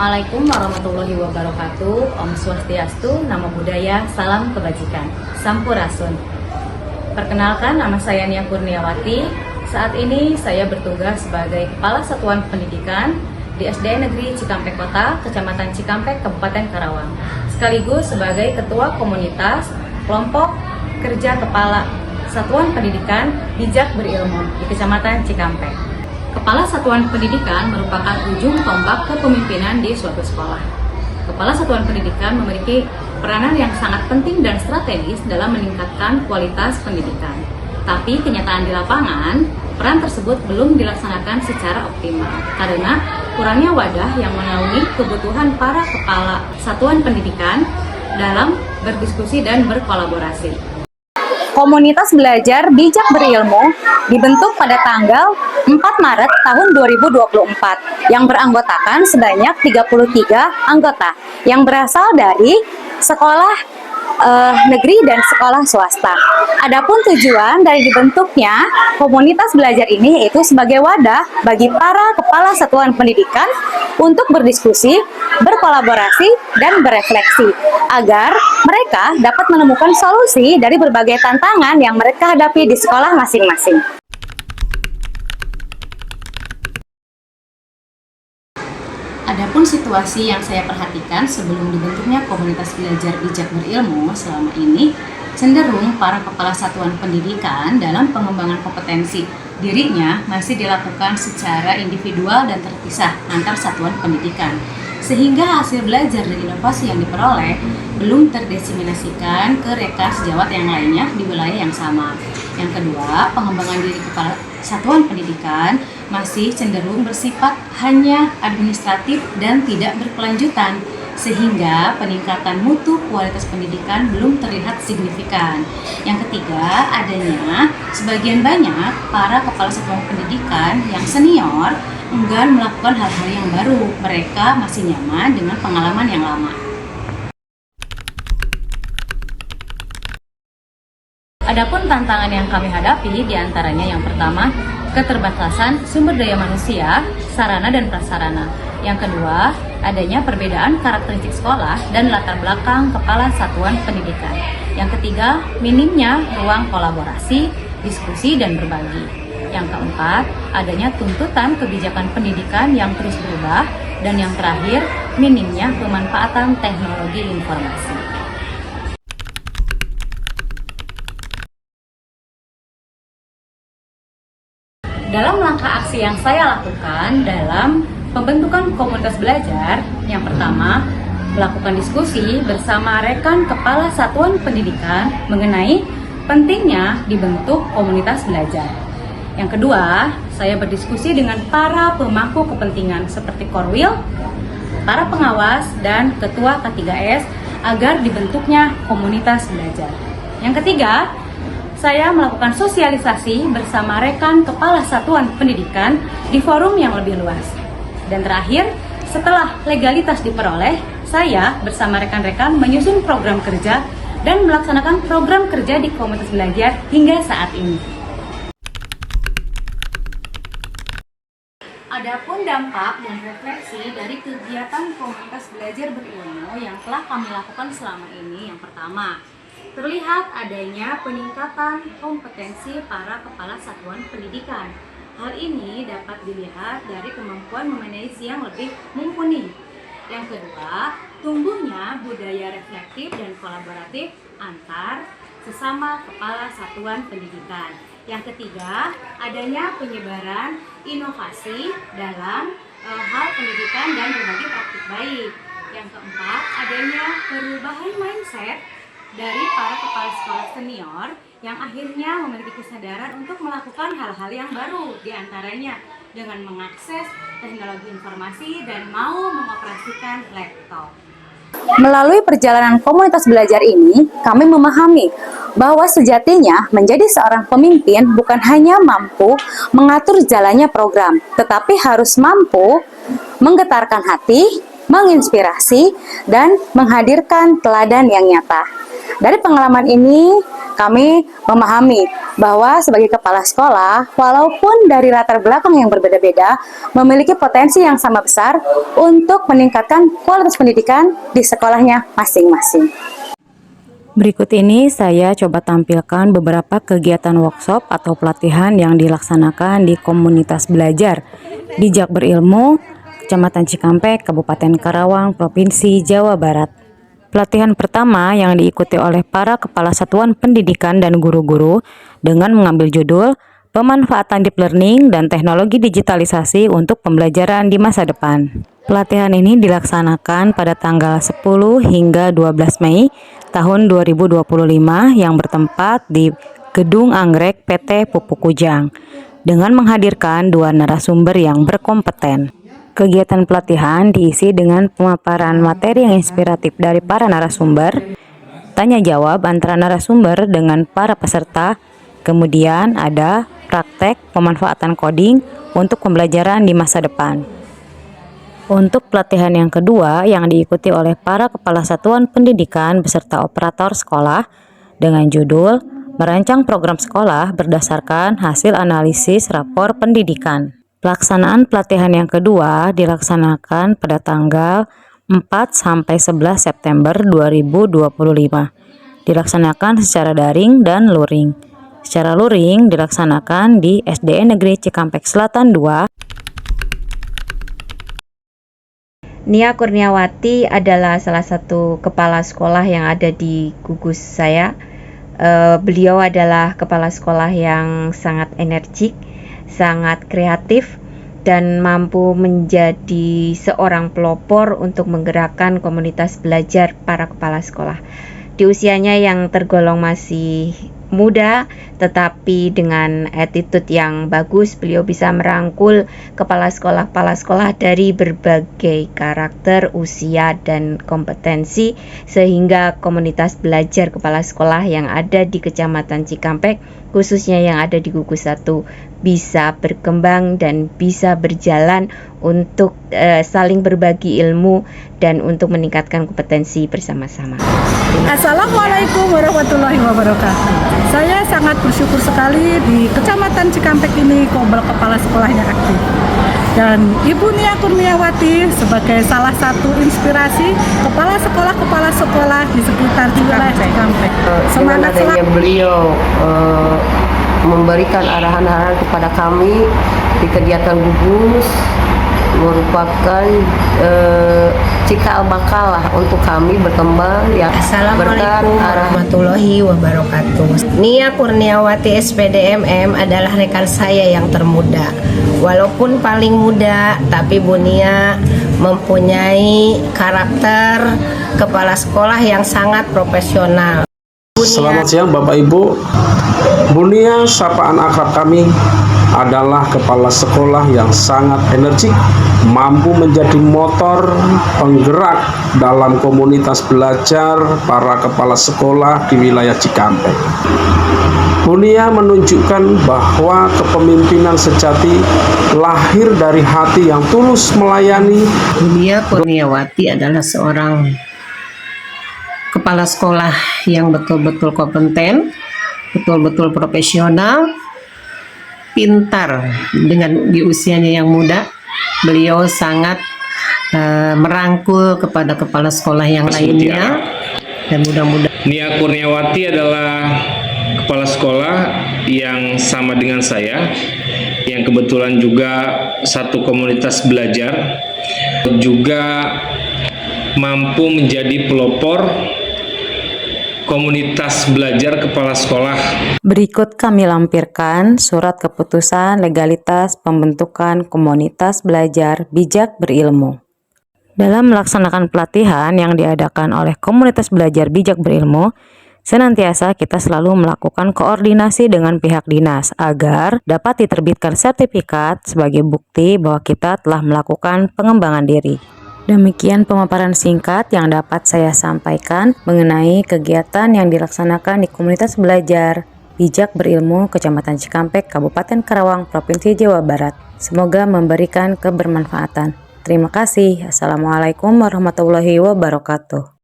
Assalamualaikum warahmatullahi wabarakatuh. Om Swastiastu, Namo Buddhaya, Salam Kebajikan, Sampurasun. Perkenalkan, nama saya Nia Kurniawati. Saat ini saya bertugas sebagai Kepala Satuan Pendidikan di SD Negeri Cikampek Kota, Kecamatan Cikampek, Kabupaten Karawang. Sekaligus sebagai Ketua Komunitas Kelompok Kerja Kepala Satuan Pendidikan Bijak Berilmu di Kecamatan Cikampek. Kepala Satuan Pendidikan merupakan ujung tombak kepemimpinan di suatu sekolah. Kepala Satuan Pendidikan memiliki peranan yang sangat penting dan strategis dalam meningkatkan kualitas pendidikan. Tapi kenyataan di lapangan, peran tersebut belum dilaksanakan secara optimal karena kurangnya wadah yang menaungi kebutuhan para kepala satuan pendidikan dalam berdiskusi dan berkolaborasi. Komunitas Belajar Bijak Berilmu dibentuk pada tanggal 4 Maret tahun 2024 yang beranggotakan sebanyak 33 anggota yang berasal dari sekolah negeri dan sekolah swasta. Adapun tujuan dari dibentuknya komunitas belajar ini yaitu sebagai wadah bagi para kepala satuan pendidikan untuk berdiskusi, berkolaborasi, dan berefleksi agar mereka dapat menemukan solusi dari berbagai tantangan yang mereka hadapi di sekolah masing-masing. Adapun situasi yang saya perhatikan sebelum dibentuknya komunitas belajar bijak berilmu selama ini, cenderung para kepala satuan pendidikan dalam pengembangan kompetensi dirinya masih dilakukan secara individual dan terpisah antar satuan pendidikan, sehingga hasil belajar dan inovasi yang diperoleh belum terdiseminasikan ke reka sejawat yang lainnya di wilayah yang sama. Yang kedua, pengembangan diri kepala satuan pendidikan masih cenderung bersifat hanya administratif dan tidak berkelanjutan, sehingga peningkatan mutu kualitas pendidikan belum terlihat signifikan. Yang ketiga, adanya sebagian banyak para kepala satuan pendidikan yang senior enggan melakukan hal-hal yang baru. Mereka masih nyaman dengan pengalaman yang lama. Adapun tantangan yang kami hadapi diantaranya yang pertama, keterbatasan sumber daya manusia, sarana dan prasarana. Yang kedua, adanya perbedaan karakteristik sekolah dan latar belakang kepala satuan pendidikan. Yang ketiga, minimnya ruang kolaborasi, diskusi, dan berbagi. Yang keempat, adanya tuntutan kebijakan pendidikan yang terus berubah. Dan yang terakhir, minimnya pemanfaatan teknologi informasi. Dalam langkah aksi yang saya lakukan dalam pembentukan komunitas belajar, yang pertama, melakukan diskusi bersama rekan kepala satuan pendidikan mengenai pentingnya dibentuk komunitas belajar. Yang kedua, saya berdiskusi dengan para pemangku kepentingan seperti Korwil, para pengawas, dan ketua K3S agar dibentuknya komunitas belajar. Yang ketiga, saya melakukan sosialisasi bersama rekan kepala satuan pendidikan di forum yang lebih luas. Dan terakhir, setelah legalitas diperoleh, saya bersama rekan-rekan menyusun program kerja dan melaksanakan program kerja di komunitas belajar hingga saat ini. Adapun dampak dan refleksi dari kegiatan komunitas belajar berilmu yang telah kami lakukan selama ini, yang pertama, terlihat adanya peningkatan kompetensi para kepala satuan pendidikan. Hal ini dapat dilihat dari kemampuan memanage yang lebih mumpuni. Yang kedua, tumbuhnya budaya reflektif dan kolaboratif antar sesama kepala satuan pendidikan. Yang ketiga, adanya penyebaran inovasi dalam hal pendidikan dan berbagi praktik baik. Yang keempat, adanya perubahan mindset dari para kepala sekolah senior yang akhirnya memiliki kesadaran untuk melakukan hal-hal yang baru, diantaranya dengan mengakses teknologi informasi dan mau mengoperasikan laptop. Melalui perjalanan komunitas belajar ini, kami memahami bahwa sejatinya menjadi seorang pemimpin bukan hanya mampu mengatur jalannya program, tetapi harus mampu menggetarkan hati, menginspirasi, dan menghadirkan teladan yang nyata. Dari pengalaman ini, kami memahami bahwa sebagai kepala sekolah, walaupun dari latar belakang yang berbeda-beda, memiliki potensi yang sama besar untuk meningkatkan kualitas pendidikan di sekolahnya masing-masing. Berikut ini saya coba tampilkan beberapa kegiatan workshop atau pelatihan yang dilaksanakan di komunitas belajar Bijak Berilmu, Kecamatan Cikampek, Kabupaten Karawang, Provinsi Jawa Barat. Pelatihan pertama yang diikuti oleh para kepala satuan pendidikan dan guru-guru dengan mengambil judul Pemanfaatan Deep Learning dan Teknologi Digitalisasi untuk Pembelajaran di Masa Depan. Pelatihan ini dilaksanakan pada tanggal 10 hingga 12 Mei tahun 2025 yang bertempat di Gedung Anggrek PT Pupuk Kujang dengan menghadirkan 2 narasumber yang berkompeten. Kegiatan pelatihan diisi dengan pemaparan materi yang inspiratif dari para narasumber, tanya jawab antara narasumber dengan para peserta, kemudian ada praktek pemanfaatan coding untuk pembelajaran di masa depan. Untuk pelatihan yang kedua yang diikuti oleh para kepala satuan pendidikan beserta operator sekolah dengan judul Merancang Program Sekolah berdasarkan hasil analisis rapor pendidikan. Pelaksanaan pelatihan yang kedua dilaksanakan pada tanggal 4-11 September 2025. Dilaksanakan secara daring dan luring. Secara luring dilaksanakan di SDN Negeri Cikampek Selatan 2. Nia Kurniawati adalah salah satu kepala sekolah yang ada di gugus saya. Beliau adalah kepala sekolah yang sangat energik, sangat kreatif, dan mampu menjadi seorang pelopor untuk menggerakkan komunitas belajar para kepala sekolah. Di usianya yang tergolong masih muda, tetapi dengan attitude yang bagus, beliau bisa merangkul kepala sekolah dari berbagai karakter, usia, dan kompetensi, sehingga komunitas belajar kepala sekolah yang ada di Kecamatan Cikampek, khususnya yang ada di gugus 1, bisa berkembang dan bisa berjalan untuk saling berbagi ilmu dan untuk meningkatkan kompetensi bersama-sama. Assalamualaikum warahmatullahi wabarakatuh. Saya sangat bersyukur sekali di Kecamatan Cikampek ini kepala sekolahnya aktif. Dan Ibu Nia Kurniawati sebagai salah satu inspirasi kepala sekolah di sekitar wilayah Cikampek. Semangat selalu beliau memberikan arahan-arahan kepada kami di kegiatan gugus, merupakan cikal bakal lah untuk kami berkembang ya. Assalamualaikum warahmatullahi wabarakatuh. Nia Kurniawati SPDMM adalah rekan saya yang termuda. Walaupun paling muda, tapi Bu Nia mempunyai karakter kepala sekolah yang sangat profesional. Selamat siang Bapak Ibu. Bu Nia, sapaan akrab kami, adalah kepala sekolah yang sangat energik, mampu menjadi motor penggerak dalam komunitas belajar para kepala sekolah di wilayah Cikampek. Bu Nia menunjukkan bahwa kepemimpinan sejati lahir dari hati yang tulus melayani. Bu Nia Kurniawati adalah seorang kepala sekolah yang betul-betul kompeten, betul-betul profesional, pintar. Dengan di usianya yang muda, beliau sangat merangkul kepada kepala sekolah yang lainnya, dan mudah-mudahan. Nia Kurniawati adalah kepala sekolah yang sama dengan saya, yang kebetulan juga satu komunitas belajar, juga mampu menjadi pelopor komunitas belajar kepala sekolah. Berikut kami lampirkan surat keputusan legalitas pembentukan komunitas belajar bijak berilmu. Dalam melaksanakan pelatihan yang diadakan oleh komunitas belajar bijak berilmu, senantiasa kita selalu melakukan koordinasi dengan pihak dinas agar dapat diterbitkan sertifikat sebagai bukti bahwa kita telah melakukan pengembangan diri. Demikian pemaparan singkat yang dapat saya sampaikan mengenai kegiatan yang dilaksanakan di komunitas belajar bijak berilmu Kecamatan Cikampek, Kabupaten Karawang, Provinsi Jawa Barat. Semoga memberikan kebermanfaatan. Terima kasih. Assalamualaikum warahmatullahi wabarakatuh.